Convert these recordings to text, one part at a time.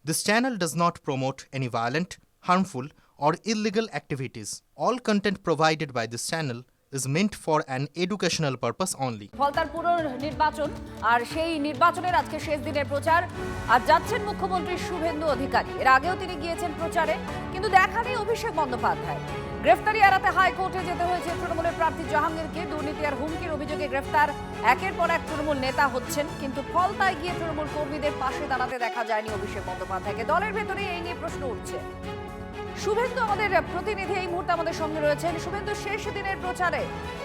This channel does not promote any violent, harmful, or illegal activities. All content provided by this channel is meant for an educational purpose only. ফলতার পুরো নির্বাচন আর সেই নির্বাচনের আজকে শেষ দিনের প্রচার আর যাচ্ছেন মুখ্যমন্ত্রী শুভেন্দু অধিকারী। এর আগেও তিনি গিয়েছেন প্রচারে, কিন্তু দেখা নেই অভিষেক বন্দ্যোপাধ্যায়। গ্রেফতারি এড়াতে হাইকোর্টে যেতে হয়েছে তৃণমূলের প্রার্থী জাহাঙ্গীরকে। দুর্নীতি আর হুমকির অভিযোগে গ্রেফতার একের পর এক তৃণমূল নেতা হচ্ছেন, কিন্তু ফলতায় গিয়ে তৃণমূল কর্মীদের পাশে দাঁড়াতে দেখা যায়নি অভিষেক বন্দ্যোপাধ্যায়কে। দলের ভেতরে এই নিয়ে প্রশ্ন উঠছে। শুভেন্দু আমাদের প্রতিনিধি এই মুহূর্তে আমাদের সঙ্গে রয়েছেন। শুভেন্দু, শেষ দিনের প্রচারে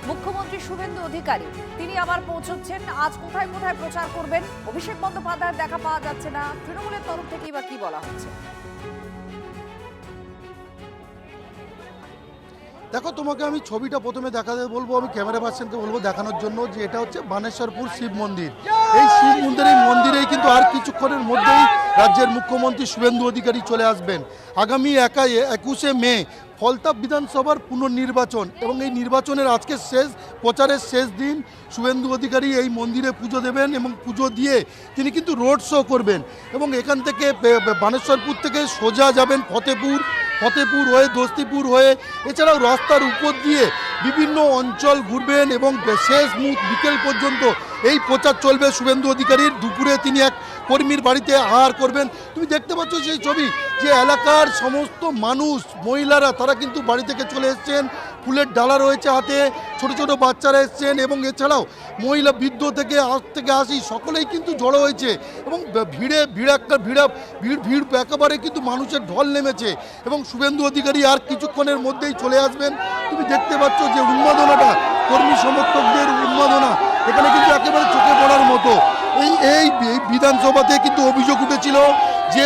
মুখ্যমন্ত্রী শুভেন্দু অধিকারী তিনি আবার পৌঁছচ্ছেন। আজ কোথায় কোথায় প্রচার করবেন? অভিষেক বন্দ্যোপাধ্যায়ের দেখা পাওয়া যাচ্ছে না, তৃণমূলের তরফ থেকেই বা কি বলা হচ্ছে? দেখো, তোমাকে আমি ছবিটা প্রথমে দেখাতে বলবো, আমি ক্যামেরা পার্সনকে বলবো দেখানোর জন্য যে এটা হচ্ছে বানেশ্বরপুর শিব মন্দির। এই শিব মন্দিরেই কিন্তু আর কিছুক্ষণের মধ্যেই রাজ্যের মুখ্যমন্ত্রী শুভেন্দু অধিকারী চলে আসবেন। আগামী 21শে মে ফলতা বিধানসভার পুনর্নির্বাচন এবং এই নির্বাচনের আজকে প্রচারের শেষ দিন। শুভেন্দু অধিকারী এই মন্দিরে পুজো দেবেন এবং পুজো দিয়ে তিনি কিন্তু রোড শো করবেন এবং এখান থেকে বানেশ্বরপুর থেকে সোজা যাবেন ফতেপুর হয়ে দস্তিপুর হয়ে, এছাড়াও রাস্তার উপর দিয়ে বিভিন্ন অঞ্চল ঘুরবেন এবং শেষ বিকেল পর্যন্ত এই প্রচার চলবে শুভেন্দু অধিকারীর। দুপুরে তিনি এক কর্মীর বাড়িতে আহার করবেন। তুমি দেখতে পাচ্ছ সেই ছবি, যে এলাকার সমস্ত মানুষ, মহিলারা তারা কিন্তু বাড়ি থেকে চলে এসছেন, ফুলের ডালা রয়েছে হাতে, ছোট ছোট বাচ্চারা এসছেন এবং এছাড়াও মহিলা বৃদ্ধ থেকে আসি সকলেই কিন্তু জড়ো হয়েছে এবং ভিড় একেবারে কিন্তু মানুষের ঢল নেমেছে এবং শুভেন্দু অধিকারী আর কিছুক্ষণের মধ্যেই চলে আসবেন। তুমি দেখতে পাচ্ছ যে উন্মাদনাটা, কর্মী সমর্থকদের উন্মাদনা এখানে কিন্তু একেবারে চোখে পড়ার মতো। এই বিধানসভাতে কিন্তু অভিযোগ উঠেছিল যে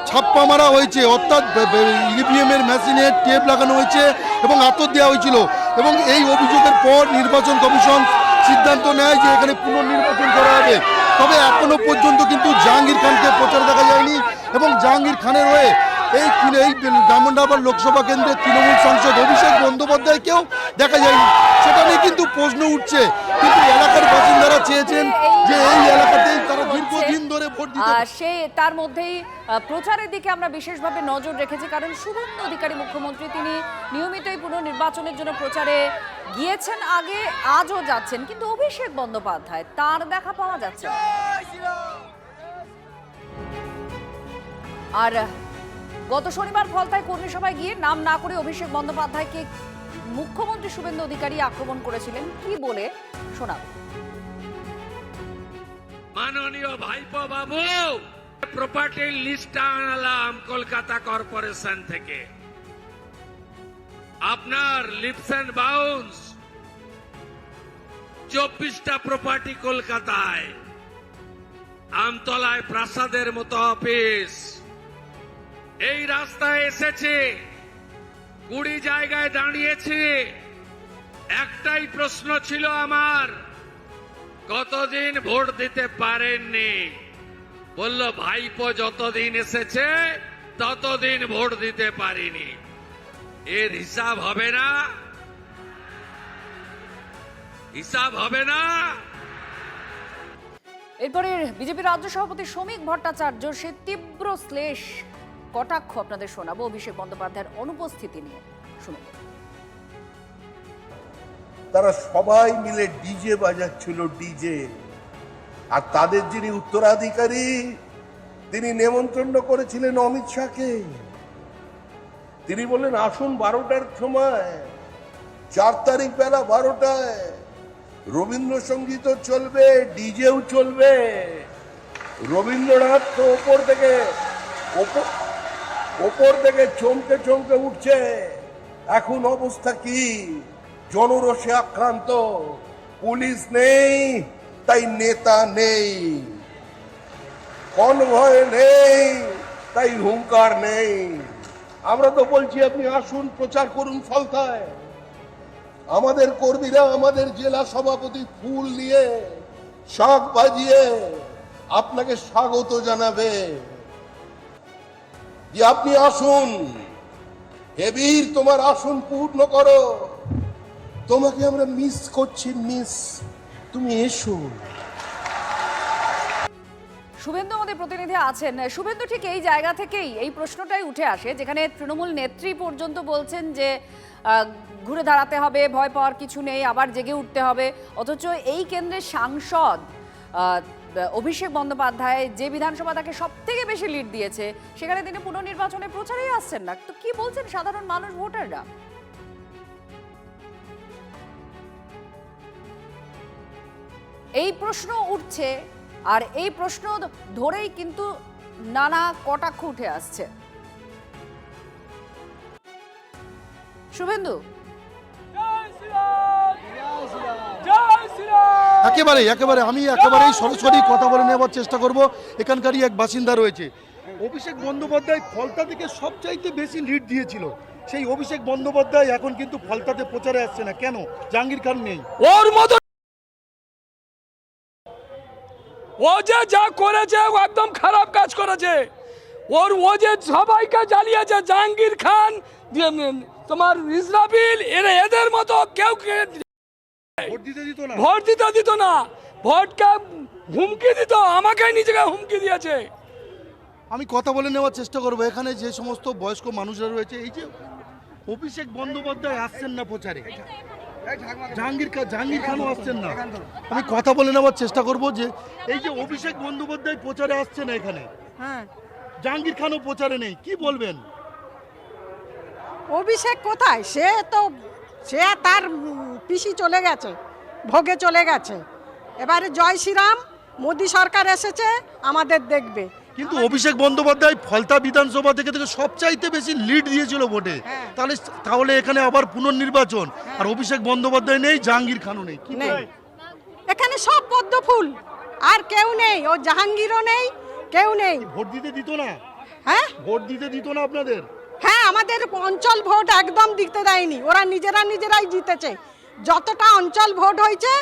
ছাপ্পা মারা হয়েছে, অর্থাৎ ইভিএমের মেশিনে টেপ লাগানো হয়েছে এবং আতর দেওয়া হয়েছিল এবং এই অভিযোগের পর নির্বাচন কমিশন সিদ্ধান্ত নেয় যে এখানে পুনর্নির্বাচন করা হবে। তবে এখনো পর্যন্ত কিন্তু জাহাঙ্গীর খানকে প্রচার দেখা যায়নি এবং জাহাঙ্গীর খানের হয়ে এই ব্রাহ্মণবাড়িয়া লোকসভা কেন্দ্রের তৃণমূল সাংসদ অভিষেক বন্দ্যোপাধ্যায়কেও দেখা যায়নি। সেটা নিয়ে কিন্তু প্রশ্ন উঠছে, কিন্তু এলাকার বাসিন্দারা চেয়েছেন যে এই এলাকাতেই তারা দীর্ঘদিন ধরে ভোট দিতে। তার মধ্যেই প্রচারের দিকে আমরা বিশেষভাবে নজর রেখেছি, কারণ শুভেন্দু অধিকারী মুখ্যমন্ত্রী তিনি নিয়মিতই পুনর্নির্বাচনের জন্য প্রচারে গিয়েছেন, আগে আজও যাচ্ছেন, কিন্তু অভিষেক বন্দ্যোপাধ্যায় তার দেখা পাওয়া যাচ্ছে না। আর গত শনিবার ফলতায় কর্মী সভায় গিয়ে নাম না করে অভিষেক বন্দ্যোপাধ্যায়কে মুখ্যমন্ত্রী শুভেন্দু অধিকারী আক্রমণ করেছিলেন, কি বলে শোনাব। মাননীয় ভাইপো বাবু, প্রপার্টির লিস্ট আনলাম কলকাতা কর্পোরেশন থেকে। আপনার লিপস এন্ড বাউন্স 24টা প্রপার্টি কলকাতায়, আমতলায় প্রাসাদের মতো অফিস। এই রাস্তায় এসেছে, 20 জায়গায় দাঁড়িয়েছে। একটাই প্রশ্ন ছিল আমার, কতদিন ভোট দিতে পারেননি? বলল ভাইপো যতদিন এসেছে ততদিন ভোট দিতে পারিনি। এর হিসাব হবে না, হিসাব হবে না। এরপরে বিজেপি রাজ্য সভাপতি শ্রমিক ভট্টাচার্য সে তীব্র শ্লেষ কটাক্ষ আপনাদের শোনাবো অভিষেক বন্দ্যোপাধ্যায়ের অনুপস্থিতি নিয়ে। শুনুন। তারা সবাই মিলে ডিজে বাজাচ্ছিল, ডিজে। আর তাদের যিনি উত্তরাধিকারী তিনি নেমন্ত্রণ করেছিলেন অমিত শাহকে। তিনি বললেন আসুন 12টার সময়, 4 তারিখ বেলা 12টায় রবীন্দ্রসঙ্গীতও চলবে, ডিজেও চলবে। রবীন্দ্রনাথ তো ওপর থেকে চমকে চমকে উঠছে। এখন অবস্থা কি? জনরোষে আক্রান্ত, পুলিশ নেই তাই নেতা নেই, কনভয় নেই তাই হুঙ্কার নেই। আমরা তো বলছি আপনি আসুন, প্রচার করুন ফলতায়। আমাদের কর্মীরা, আমাদের জেলা সভাপতি ফুল নিয়ে, শাঁখ বাজিয়ে আপনাকে স্বাগত জানাবে যে আপনি আসুন, হেবীর তোমার আসন পূর্ণ করো, তোমাকে আমরা মিস করছি, মিস, তুমি এসো। শুভেন্দু আমাদের প্রতিনিধি আছেন। শুভেন্দু, ঠিক এই জায়গা থেকেই এই প্রশ্নটাই উঠে আসে, যেখানে তৃণমূল নেত্রী পর্যন্ত বলছেন যে ঘুরে দাঁড়াতে হবে, ভয় পাওয়ার কিছু নেই, আবার জেগে উঠতে হবে। অথচ এই কেন্দ্রের সাংসদ অভিষেক বন্দ্যোপাধ্যায়, যে বিধানসভা তাকে সব থেকে বেশি লিড দিয়েছে, সেখানে তিনি পুনর্নির্বাচনে প্রচারেই আসছেন না। তো কি বলছেন সাধারণ মানুষ, ভোটাররা? এই প্রশ্ন উঠছে, আর এই প্রশ্ন ধরেই কিন্তু নানা কটাক্ষ উঠে আসছে। শুভেন্দু, একেবারে আমি একেবারেই সরাসরি কথা বলে নেওয়ার চেষ্টা করব। এখানকারই এক বাসিন্দা রয়েছে। অভিষেক বন্দ্যোপাধ্যায় ফলতা থেকে সবচাইতে বেশি লিড দিয়েছিল। সেই অভিষেক বন্দ্যোপাধ্যায় এখন কিন্তু ফলতাতে প্রচারে আসছে না, কেন? জাহাঙ্গীর খান নেই। ওর মতো ও যে যা করেছে ও একদম খারাপ কাজ করেছে। ও যে সবাইকে জ্বালিয়েছে, জাহাঙ্গীর খান, তোমার ইসরাফিল, এদের মতো কেউ ভোট দিতে দিত না, ভোটকে হুমকি দিত, আমাকে নিজেকে হুমকি দিয়েছে। আমি কথা বলে নেওয়ার চেষ্টা করব। এখানে যে সমস্ত বয়স্ক মানুষরা রয়েছে, এই যে অভিষেক বন্দ্যোপাধ্যায় আসছেন না প্রচারে, জাহাঙ্গীর খানও আসছেন না। আমি কথা বলে নেওয়ার চেষ্টা করব যে এই যে অভিষেক বন্দ্যোপাধ্যায় প্রচারে আসছে না এখানে, হ্যাঁ, জাহাঙ্গীর খানও প্রচারে নেই, কি বলবেন? অভিষেক কোথায়? সে তার পিসি চলে গেছে, ভোগে চলে গেছে। এবারে জয় শ্রীরাম, মোদী সরকার এসেছে, আমাদের দেখবে। কিন্তু অভিষেক বন্দ্যোপাধ্যায় ফলতা বিধানসভা থেকে সবচাইতে বেশি লিড দিয়েছিল ভোটে। হ্যাঁ। তাহলে এখানে আবার পুনর্নির্বাচন, আর অভিষেক বন্দ্যোপাধ্যায় নেই, জাহাঙ্গীর খানও নেই, কি নেই। বলবেন? এখানে সব পদ্ম ফুল, আর কেউ নেই। ও জাহাঙ্গীরও নেই, কেউ নেই। ভোট দিতে দিত না? হ্যাঁ ভোট দিতে দিত না আপনাদের? হ্যাঁ, আমাদের অঞ্চল ভোট একদম দিতে দেয়নি। ওরা নিজেরাই জিতেছে। যতটা অঞ্চল ভোট হয়েছে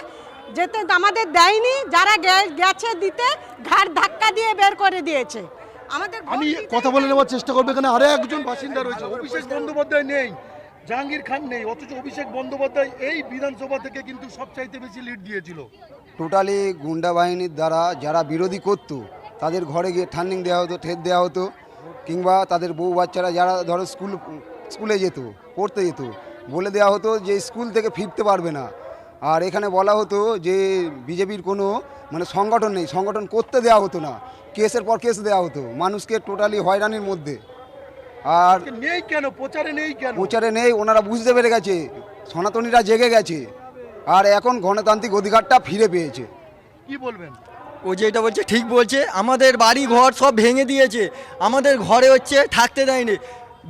যেতে আমাদের দেয়নি। যারা গেছে দিতে, ঘাড় ধাক্কা দিয়ে বের করে দিয়েছে। আমাদের ভোট আমি দিতে কথা বলে নেওয়ার চেষ্টা করবো। এখানে আরো একজন বাসিন্দা রয়েছে। অভিষেক বন্দ্যোপাধ্যায় নেই, জাহাঙ্গীর খান নেই, অথচ অভিষেক বন্দ্যোপাধ্যায় এই বিধানসভা থেকে কিন্তু সবচাইতে বেশি লিড দিয়েছিল। টোটালি গুন্ডা বাহিনীর দ্বারা যারা বিরোধী করতো তাদের ঘরে গিয়ে টার্নিং দেওয়া হতো, ঠেট দেওয়া হতো, কিংবা তাদের বউ বাচ্চারা যারা ধরো স্কুলে যেত, পড়তে যেত, বলে দেওয়া হতো যে স্কুল থেকে ফিরতে পারবে না। আর এখানে বলা হতো যে বিজেপির কোনো সংগঠন নেই, সংগঠন করতে দেওয়া হতো না, কেসের পর কেস দেওয়া হতো মানুষকে, টোটালি হয়রানির মধ্যে। আর নেই কেন প্রচারে? নেই কেন প্রচারে নেই? ওনারা বুঝতে পেরে গেছে, সনাতনীরা জেগে গেছে, আর এখন গণতান্ত্রিক অধিকারটা ফিরে পেয়েছে। কি বলবেন? ও যেটা বলছে ঠিক বলছে। আমাদের বাড়ি ঘর সব ভেঙে দিয়েছে, আমাদের ঘরে হচ্ছে থাকতে দেয়নি।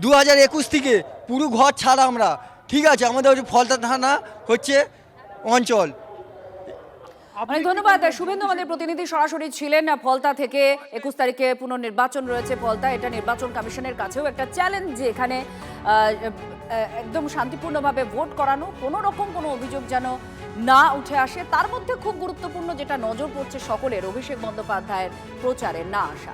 2021 থেকে পুরো ঘর ছাড়া আমরা, ঠিক আছে, আমাদের হচ্ছে ফলতা থানা হচ্ছে অঞ্চল। অনেক ধন্যবাদ শুভেন্দু, আমাদের প্রতিনিধি সরাসরি ছিলেন ফলতা থেকে। 21 তারিখে পুনর্নির্বাচন রয়েছে ফলতা। এটা নির্বাচন কমিশনের কাছেও একটা চ্যালেঞ্জ যে এখানে একদম শান্তিপূর্ণভাবে ভোট করানো, কোনো রকম কোনো অভিযোগ যেন না উঠে আসে। তার মধ্যে খুব গুরুত্বপূর্ণ যেটা নজর পড়ছে সকলের, অভিষেক বন্দ্যোপাধ্যায়ের প্রচারে না আসা।